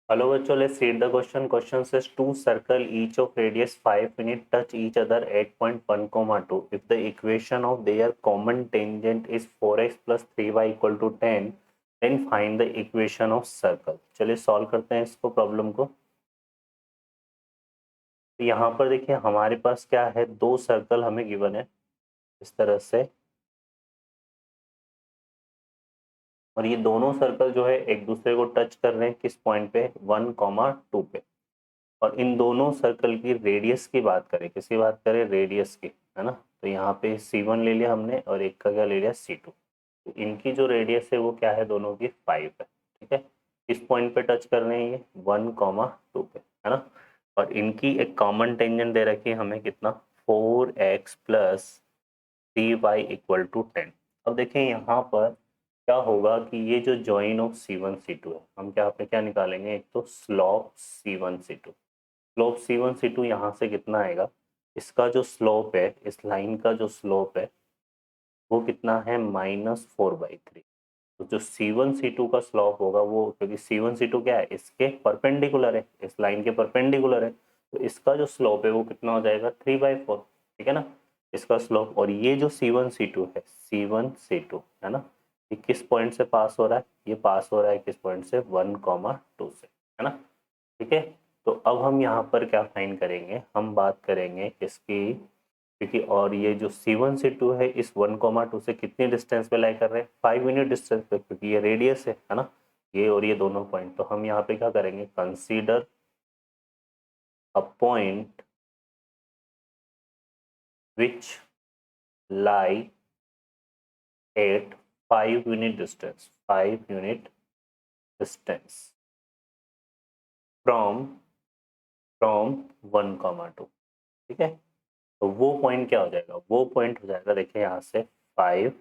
Hello bachcho, let's read the question. Question says two circle each of radius 5 unit touch each other at point 1, 2. If the equation of their common tangent is 4x plus 3y equal to 10, then find the equation of circle. चलिए solve करते हैं इसको problem को। तो यहाँ पर देखिए हमारे पास क्या है, दो सर्कल हमें गिवन है इस तरह से, और ये दोनों सर्कल जो है एक दूसरे को टच कर रहे हैं किस पॉइंट पे, 1, 2 पे। और इन दोनों सर्कल की रेडियस की बात करें, किसकी बात करें, रेडियस की, है ना। तो यहाँ पे C1 ले लिया हमने और एक का क्या ले लिया, C2। तो इनकी जो रेडियस है वो क्या है, दोनों की 5 है, ठीक है। किस पॉइंट पे टच कर रहे हैं ये, 1, 2 पे, है ना। और इनकी एक कॉमन टेंजेंट दे रखी है हमें, कितना, 4x plus 3y equal to 10। अब देखें यहाँ पर क्या होगा कि ये जो जॉइन ऑफ C1 C2 है, हम क्या पे क्या निकालेंगे, एक तो slope C1 C2। Slope C1 C2 यहाँ से कितना आएगा, इसका जो स्लोप है, इस लाइन का जो स्लोप है वो कितना है, -4/3। तो जो C1 C2 का स्लोप होगा वो, क्योंकि C1 C2 क्या है, इसके परपेंडिकुलर है, इस लाइन के परपेंडिकुलर है, तो इसका जो स्लोप है वो कितना हो जाएगा, 3/4, ठीक है ना, इसका स्लोप। और ये जो C1 C2 है, C1 C2 है ना, ये किस पॉइंट से पास हो रहा है, ये पास हो रहा है किस पॉइंट से, 1, 2 से, है ना, ठीक है। तो अब हम यहाँ पर क्या फाइंड करेंगे, हम बात करेंगे इसकी, क्योंकि और ये जो C1 C2 है इस 1, 2 से कितनी डिस्टेंस पे लाई कर रहे हैं, 5 यूनिट डिस्टेंस पे, क्योंकि ये रेडियस है ना, ये और ये दोनों पॉइंट। तो हम यहाँ पे क्या करेंगे, consider a point which lie at 5 unit distance, 5 unit distance from 1, 2, ठीक है। तो वो पॉइंट क्या हो जाएगा, वो पॉइंट हो जाएगा, देखिए यहाँ से 5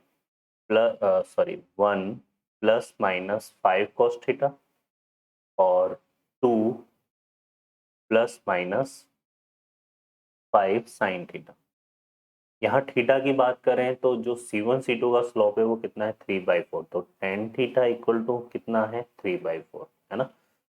plus 1 plus minus 5 cos theta और 2 प्लस माइनस 5 sin थीटा। यहाँ थीटा की बात करें तो जो C1 C2 का स्लोप है वो कितना है, 3/4। तो tan थीटा इक्वल टू कितना है, 3/4, है ना।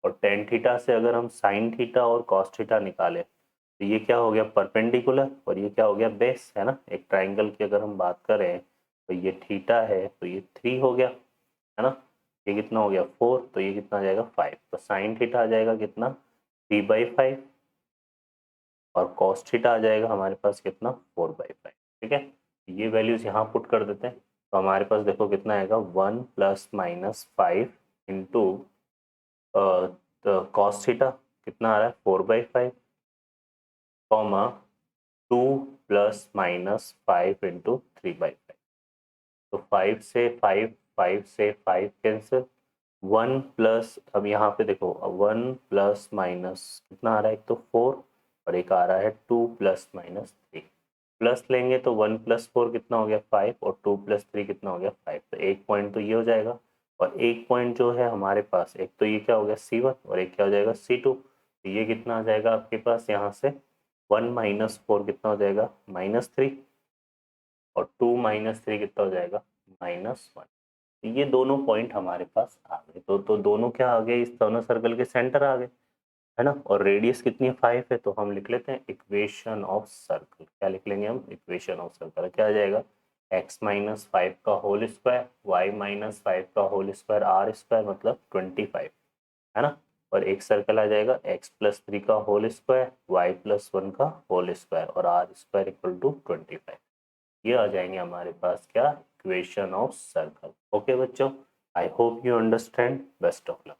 और tan थीटा से अगर हम sin थीटा और cos थीटा निकालें तो ये क्या हो गया, परपेंडिकुलर, और ये क्या हो गया, बेस, है ना। एक ट्राइंगल की अगर हम बात करें तो ये थीटा है तो ये 3 हो गया, है ना। ये कितना हो गया, 4, तो ये कितना आ जाएगा, 5। तो sin थीटा आ जाएगा कितना, 3/5, और cos थीटा आ जाएगा हमारे पास कितना, 4/5, ठीक है। ये वैल्यूज यहाँ पुट कर देते हैं, तो हमारे पास देखो कितना आएगा, 1 plus minus 5 into cos theta कितना आ रहा है, 4/5, कॉमा 2 प्लस माइनस 5 इंटू 3/5। तो 5 से 5, 5 से 5 कैंसिल, 1 प्लस, अब यहाँ पे देखो 1 प्लस माइनस कितना आ रहा है, एक तो 4 और एक आ रहा है 2 प्लस माइनस 3। प्लस लेंगे तो 1 प्लस 4 कितना हो गया, 5, और 2 प्लस 3 कितना हो गया, 5। तो एक पॉइंट तो ये हो जाएगा, और एक पॉइंट जो है हमारे पास, एक तो ये क्या हो गया, C1, और एक क्या हो जाएगा, C2। तो ये कितना आ जाएगा आपके पास, यहाँ से 1 माइनस 4 कितना हो जाएगा, -3, और 2 माइनस 3 कितना हो जाएगा, -1। ये दोनों पॉइंट हमारे पास आ गए, तो दोनों क्या आ गए, इस दोनों सर्कल के सेंटर आ गए, है ना। और रेडियस कितनी है, 5 है, तो हम लिख लेते हैं इक्वेशन ऑफ सर्कल। क्या लिख लेंगे हम, इक्वेशन ऑफ सर्कल क्या आ जाएगा, x माइनस 5 का होल स्क्वायर, y माइनस 5 का होल स्क्वायर, आर स्क्वायर मतलब 25, है ना। और एक सर्कल आ जाएगा x प्लस 3 का होल स्क्वायर, y प्लस 1 का होल स्क्वायर, और आर स्क्वायर इक्वल टू 25। ये आ जाएंगे हमारे पास क्या, इक्वेशन ऑफ सर्कल। ओके बच्चों, I hope you understand, best of luck.